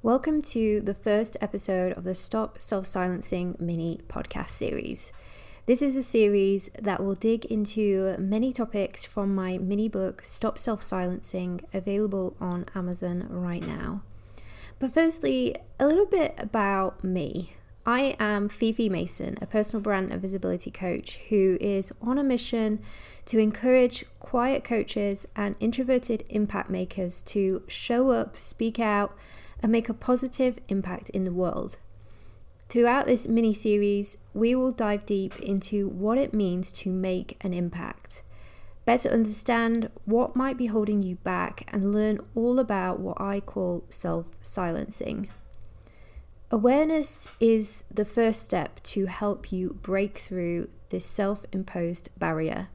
Welcome to the first episode of the Stop Self-Silencing mini podcast series. This is a series that will dig into many topics from my mini book, Stop Self-Silencing, available on Amazon right now. But firstly, a little bit about me. I am Fifi Mason, a personal brand and visibility coach who is on a mission to encourage quiet coaches and introverted impact makers to show up, speak out, and make a positive impact in the world. Throughout this mini-series, we will dive deep into what it means to make an impact, better understand what might be holding you back, and learn all about what I call self-silencing. Awareness is the first step to help you break through this self-imposed barrier.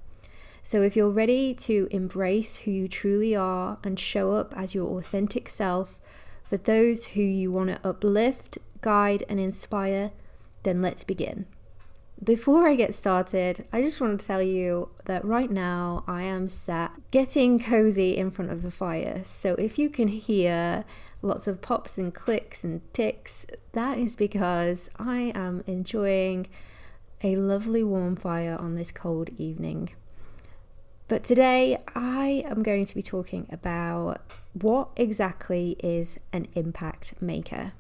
So if you're ready to embrace who you truly are and show up as your authentic self for those who you want to uplift, guide, and inspire, then let's begin. Before I get started, I just want to tell you that right now I am sat getting cozy in front of the fire. So if you can hear lots of pops and clicks and ticks, that is because I am enjoying a lovely warm fire on this cold evening. But today I am going to be talking about what exactly is an impact maker.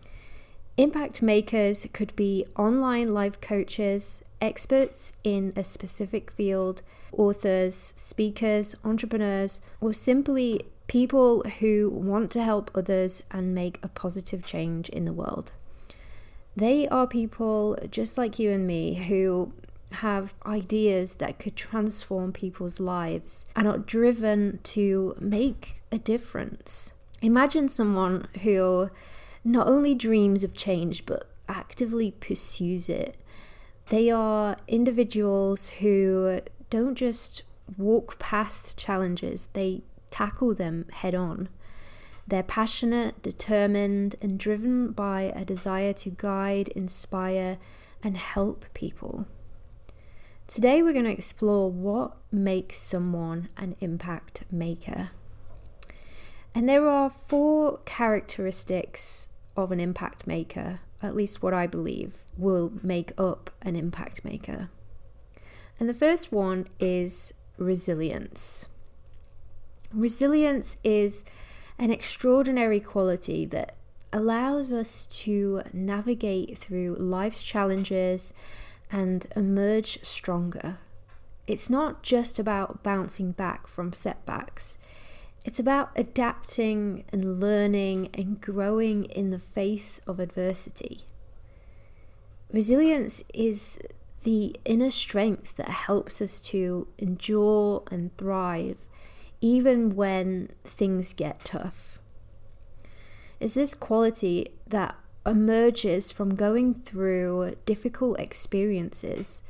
Impact makers could be online life coaches, experts in a specific field, authors, speakers, entrepreneurs, or simply people who want to help others and make a positive change in the world. They are people just like you and me who have ideas that could transform people's lives and are driven to make a difference. Imagine someone who not only dreams of change but actively pursues it. They are individuals who don't just walk past challenges, they tackle them head on. They're passionate, determined, and driven by a desire to guide, inspire, and help people. Today we're going to explore what makes someone an impact maker. And there are 4 characteristics of an impact maker, at least what I believe will make up an impact maker. And the first one is resilience. Resilience is an extraordinary quality that allows us to navigate through life's challenges and emerge stronger. It's not just about bouncing back from setbacks. It's about adapting and learning and growing in the face of adversity. Resilience is the inner strength that helps us to endure and thrive even when things get tough. It's this quality that emerges from going through difficult experiences.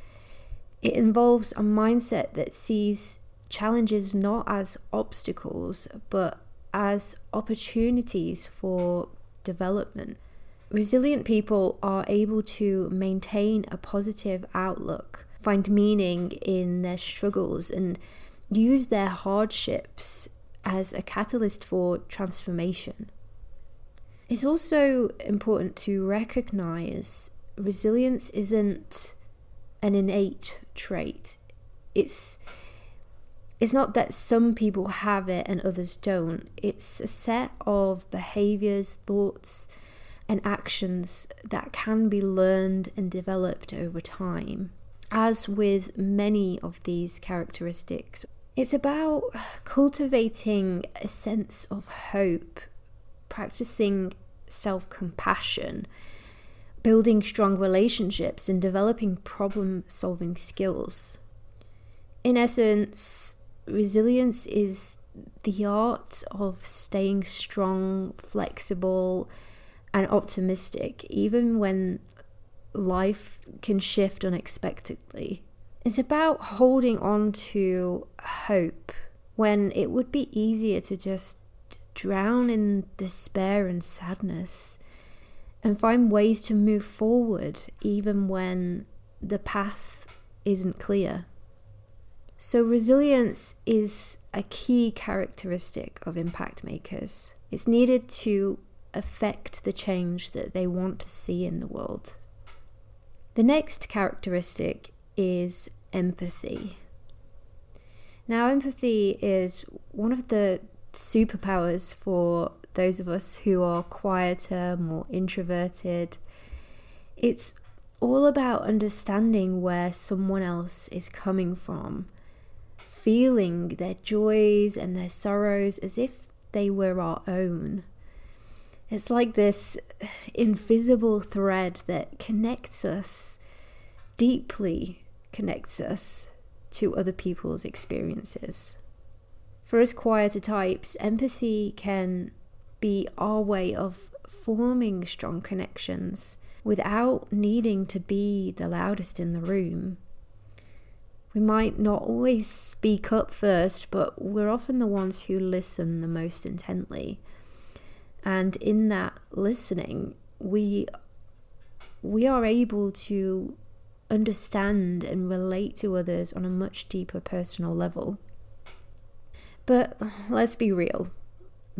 It involves a mindset that sees challenges not as obstacles but as opportunities for development. Resilient people are able to maintain a positive outlook, find meaning in their struggles, and use their hardships as a catalyst for transformation. It's also important to recognize resilience isn't an innate trait. It's not that some people have it and others don't. It's a set of behaviors, thoughts, and actions that can be learned and developed over time. As with many of these characteristics, it's about cultivating a sense of hope, practicing self-compassion, building strong relationships, and developing problem-solving skills. In essence, resilience is the art of staying strong, flexible, and optimistic, even when life can shift unexpectedly. It's about holding on to hope when it would be easier to just drown in despair and sadness, and find ways to move forward even when the path isn't clear. So resilience is a key characteristic of impact makers. It's needed to affect the change that they want to see in the world. The next characteristic is empathy. Now, empathy is one of the superpowers for those of us who are quieter, more introverted. It's all about understanding where someone else is coming from, feeling their joys and their sorrows as if they were our own. It's like this invisible thread that connects us, deeply connects us to other people's experiences. For us quieter types, empathy can be our way of forming strong connections without needing to be the loudest in the room. We might not always speak up first, but we're often the ones who listen the most intently. And in that listening, we are able to understand and relate to others on a much deeper personal level. But let's be real.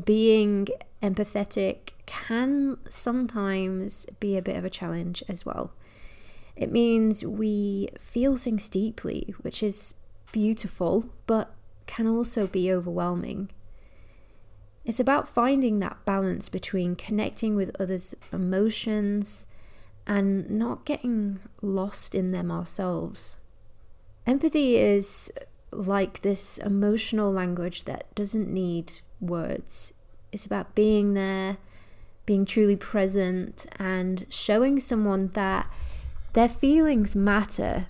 Being empathetic can sometimes be a bit of a challenge as well. It means we feel things deeply, which is beautiful, but can also be overwhelming. It's about finding that balance between connecting with others' emotions and not getting lost in them ourselves. Empathy is like this emotional language that doesn't need words. It's about being there, being truly present, and showing someone that their feelings matter,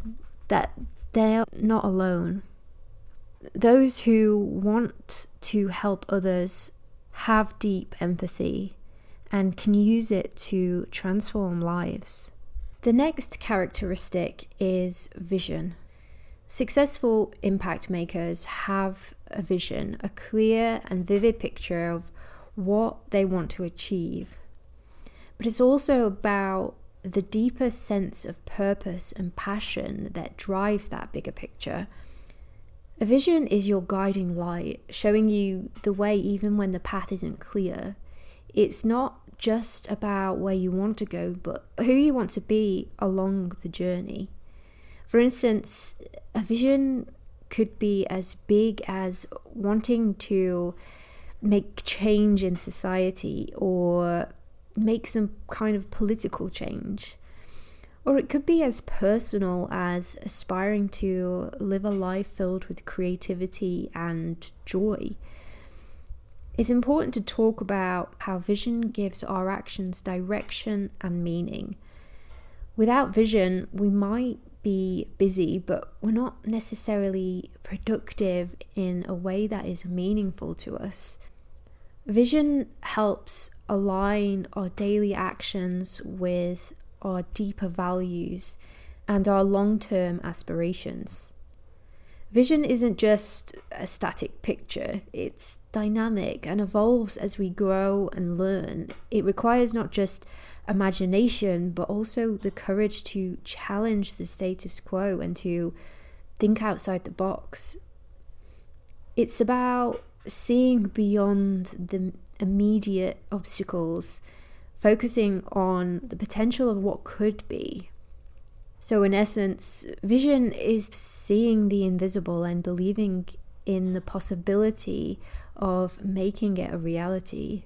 that they're not alone. Those who want to help others have deep empathy and can use it to transform lives. The next characteristic is vision. Successful impact makers have a vision, a clear and vivid picture of what they want to achieve. But it's also about the deeper sense of purpose and passion that drives that bigger picture. A vision is your guiding light, showing you the way even when the path isn't clear. It's not just about where you want to go, but who you want to be along the journey. For instance, a vision could be as big as wanting to make change in society or make some kind of political change. Or it could be as personal as aspiring to live a life filled with creativity and joy. It's important to talk about how vision gives our actions direction and meaning. Without vision, we might be busy, but we're not necessarily productive in a way that is meaningful to us. Vision helps align our daily actions with our deeper values and our long-term aspirations. Vision isn't just a static picture, it's dynamic and evolves as we grow and learn. It requires not just imagination, but also the courage to challenge the status quo and to think outside the box. It's about seeing beyond the immediate obstacles, focusing on the potential of what could be. So in essence, vision is seeing the invisible and believing in the possibility of making it a reality.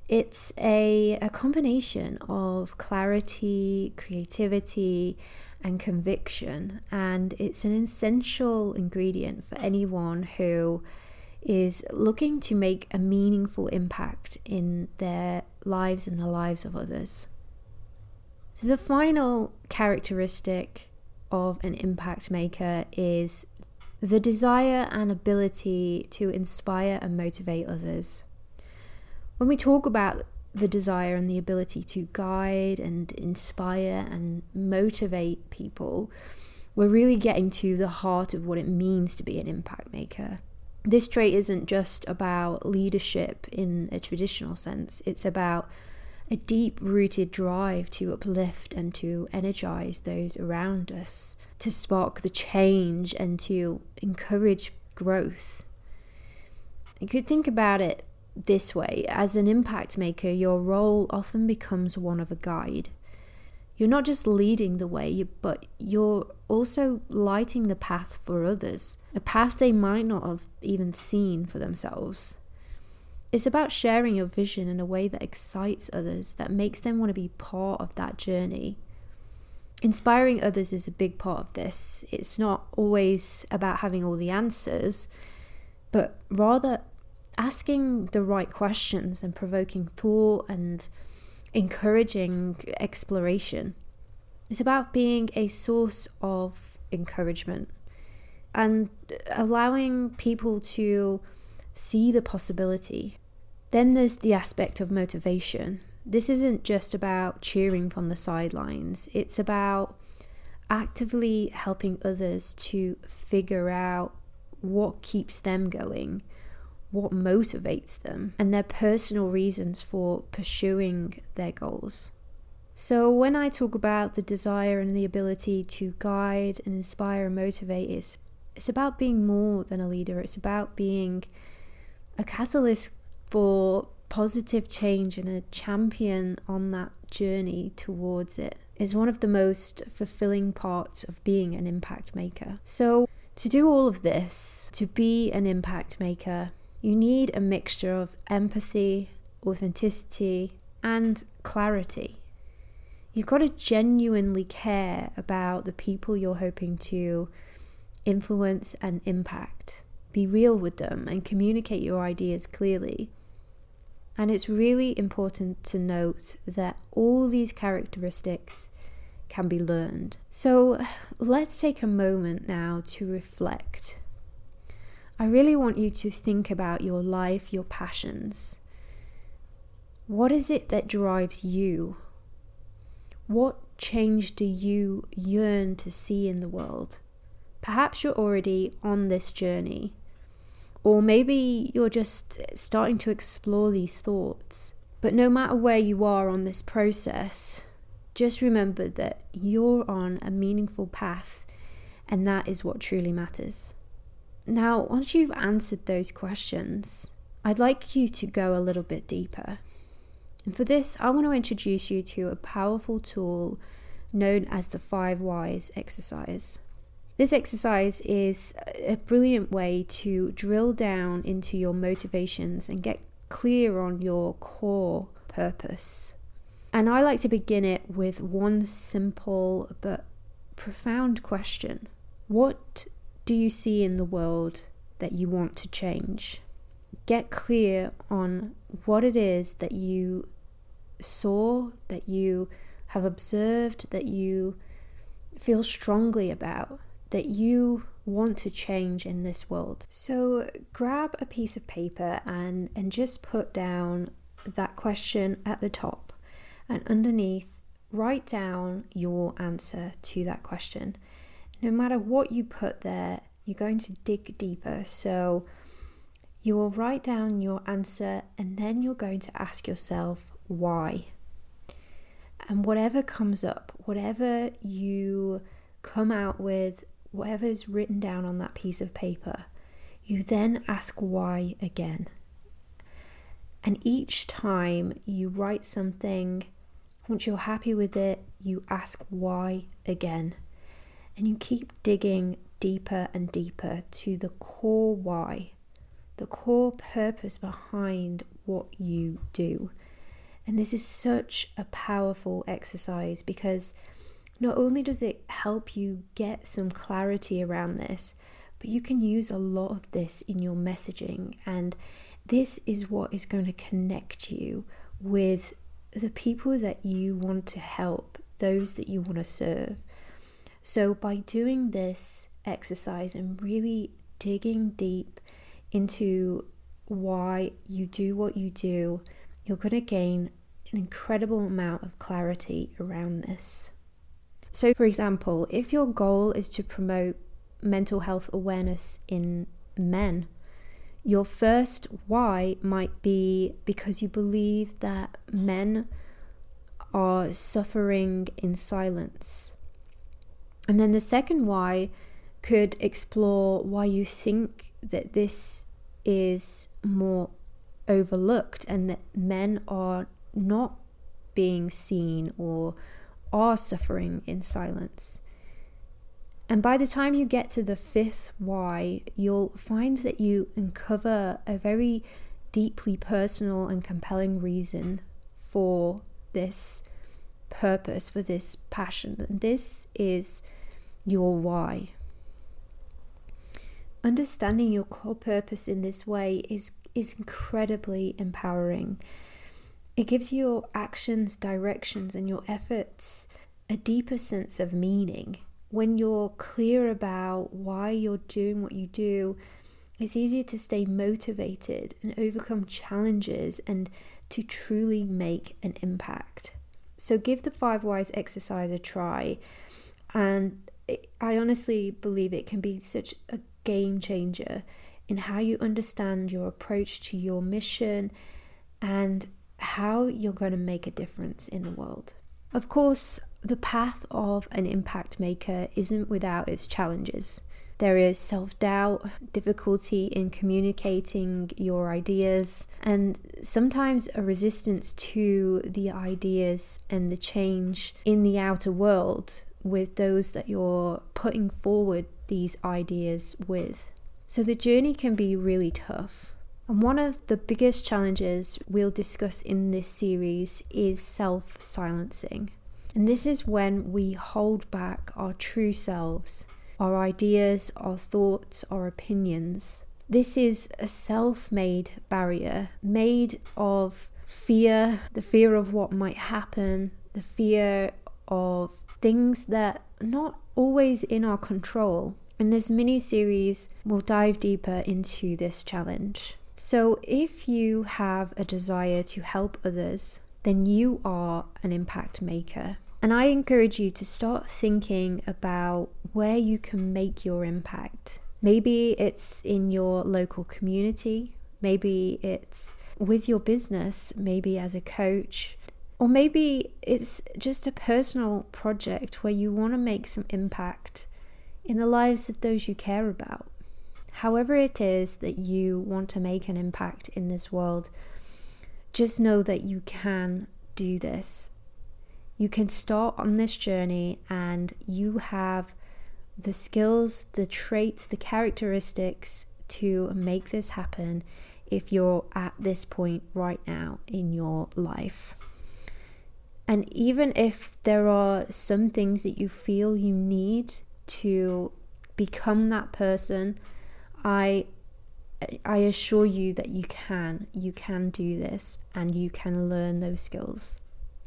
It's a combination of clarity, creativity, and conviction, and it's an essential ingredient for anyone who is looking to make a meaningful impact in their lives and the lives of others. So the final characteristic of an impact maker is the desire and ability to inspire and motivate others. When we talk about the desire and the ability to guide and inspire and motivate people, we're really getting to the heart of what it means to be an impact maker. This trait isn't just about leadership in a traditional sense. It's about a deep-rooted drive to uplift and to energize those around us, to spark the change and to encourage growth. You could think about it this way. As an impact maker, your role often becomes one of a guide. You're not just leading the way, but you're also lighting the path for others, a path they might not have even seen for themselves. It's about sharing your vision in a way that excites others, that makes them want to be part of that journey. Inspiring others is a big part of this. It's not always about having all the answers, but rather asking the right questions and provoking thought and encouraging exploration. It's about being a source of encouragement and allowing people to see the possibility. Then there's the aspect of motivation. This isn't just about cheering from the sidelines. It's about actively helping others to figure out what keeps them going, what motivates them, and their personal reasons for pursuing their goals. So when I talk about the desire and the ability to guide and inspire and motivate, it's about being more than a leader. It's about being a catalyst for positive change and a champion on that journey towards it. Is one of the most fulfilling parts of being an impact maker. So to do all of this, to be an impact maker, you need a mixture of empathy, authenticity, and clarity. You've got to genuinely care about the people you're hoping to influence and impact. Be real with them and communicate your ideas clearly. And it's really important to note that all these characteristics can be learned. So let's take a moment now to reflect. I really want you to think about your life, your passions. What is it that drives you? What change do you yearn to see in the world? Perhaps you're already on this journey, or maybe you're just starting to explore these thoughts. But no matter where you are on this process, just remember that you're on a meaningful path, and that is what truly matters. Now, once you've answered those questions, I'd like you to go a little bit deeper. And for this, I want to introduce you to a powerful tool known as the 5 Whys exercise. This exercise is a brilliant way to drill down into your motivations and get clear on your core purpose. And I like to begin it with one simple but profound question. What do you see in the world that you want to change? Get clear on what it is that you saw, that you have observed, that you feel strongly about, that you want to change in this world. So grab a piece of paper and just put down that question at the top, and underneath write down your answer to that question. No matter what you put there, you're going to dig deeper. So you will write down your answer, and then you're going to ask yourself why. And whatever comes up, whatever you come out with, whatever is written down on that piece of paper, you then ask why again. And each time you write something, once you're happy with it, you ask why again. And you keep digging deeper and deeper to the core why, the core purpose behind what you do. And this is such a powerful exercise, because not only does it help you get some clarity around this, but you can use a lot of this in your messaging. And this is what is going to connect you with the people that you want to help, those that you want to serve. So by doing this exercise and really digging deep into why you do what you do, you're going to gain an incredible amount of clarity around this. So for example, if your goal is to promote mental health awareness in men, your first why might be because you believe that men are suffering in silence. And then the second why could explore why you think that this is more overlooked and that men are not being seen or are suffering in silence. And by the time you get to the fifth why, you'll find that you uncover a very deeply personal and compelling reason for this purpose, for this passion. And this is your why. Understanding your core purpose in this way is incredibly empowering. It gives your actions directions and your efforts a deeper sense of meaning. When you're clear about why you're doing what you do, it's easier to stay motivated and overcome challenges and to truly make an impact. So give the 5 whys exercise a try. And I honestly believe it can be such a game changer in how you understand your approach to your mission and how you're going to make a difference in the world. Of course, the path of an impact maker isn't without its challenges. There is self-doubt, difficulty in communicating your ideas, and sometimes a resistance to the ideas and the change in the outer world with those that you're putting forward these ideas with. So the journey can be really tough. And one of the biggest challenges we'll discuss in this series is self-silencing. And this is when we hold back our true selves, our ideas, our thoughts, our opinions. This is a self-made barrier made of fear, the fear of what might happen, the fear of things that are not always in our control. In this mini-series, we'll dive deeper into this challenge. So if you have a desire to help others, then you are an impact maker. And I encourage you to start thinking about where you can make your impact. Maybe it's in your local community, maybe it's with your business, maybe as a coach, or maybe it's just a personal project where you want to make some impact in the lives of those you care about. However it is that you want to make an impact in this world, just know that you can do this. You can start on this journey and you have the skills, the traits, the characteristics to make this happen if you're at this point right now in your life. And even if there are some things that you feel you need to become that person, I assure you that you can do this and you can learn those skills.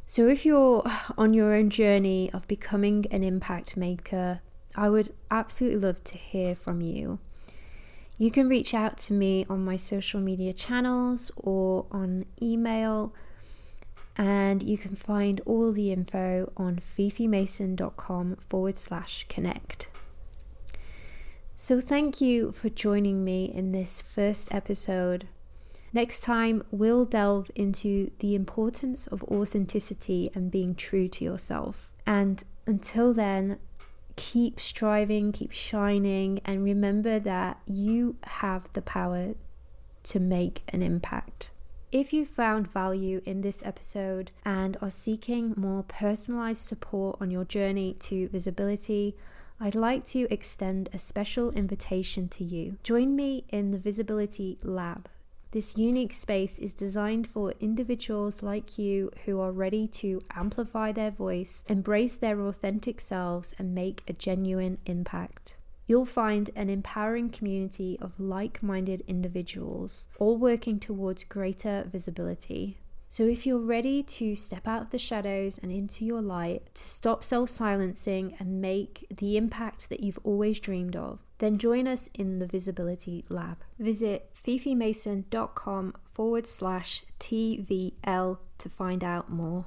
So if you're on your own journey of becoming an impact maker, I would absolutely love to hear from you. You can reach out to me on my social media channels or on email, and you can find all the info on fifimason.com/connect. So thank you for joining me in this first episode. Next time, we'll delve into the importance of authenticity and being true to yourself. And until then, keep striving, keep shining, and remember that you have the power to make an impact. If you found value in this episode and are seeking more personalized support on your journey to visibility, I'd like to extend a special invitation to you. Join me in the Visibility Lab. This unique space is designed for individuals like you who are ready to amplify their voice, embrace their authentic selves, and make a genuine impact. You'll find an empowering community of like-minded individuals, all working towards greater visibility. So if you're ready to step out of the shadows and into your light, to stop self-silencing and make the impact that you've always dreamed of, then join us in the Visibility Lab. Visit fifimason.com/TVL to find out more.